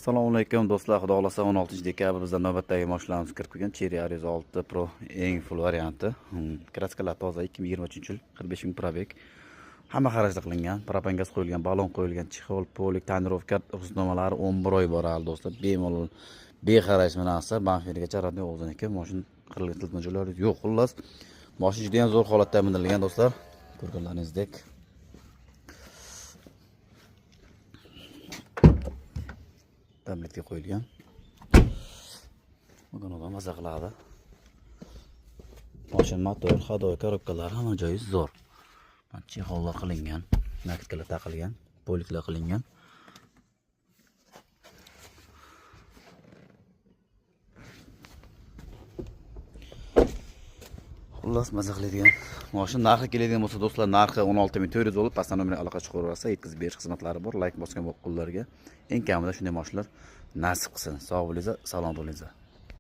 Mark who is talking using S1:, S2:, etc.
S1: Assalomu alaykum do'stlar, xudo xolasa 16 dekabr bizda navbatdagi mashinalarimiz kirib kelgan. Cherry Aries 6 Pro eng full varianti. Kraskalar toza, 2023-yil, 45 ming probeg. Hamma xarajat qilingan, propan gaz qo'yilgan, balon qo'yilgan, chexol, polik, tonirovka ruxsatnomalari 11 oy bor hali do'stlar. Bemalol bexaraj narsa, banfirigacha radioy o'ziniki, mashina qirilgan tiltma joylari yo'q. Xullas, mashina juda ham zo'r holatda mindirilgan do'stlar. Ko'rganlaringizdek. Tabletga qo'yilgan. Bugun odam maza qiladi. Mashina motor, hadoy, korobkalar hamma joyi zo'r. Chexollar qilingan, nakitkalar taqilgan, poliklar qilingan. Xullas maza qiladigan. Mashina narxi keladigan bo'lsa do'stlar, narxi 16.400 bo'lib, pastdan nomerga aloqa chiqaraversa, yetkazib berish xizmatlari bor. Like bosgan bo'lib qullarga eng kamida shunday mashinalar nasib qilsin. Sog' bo'linglar, salom bo'linglar.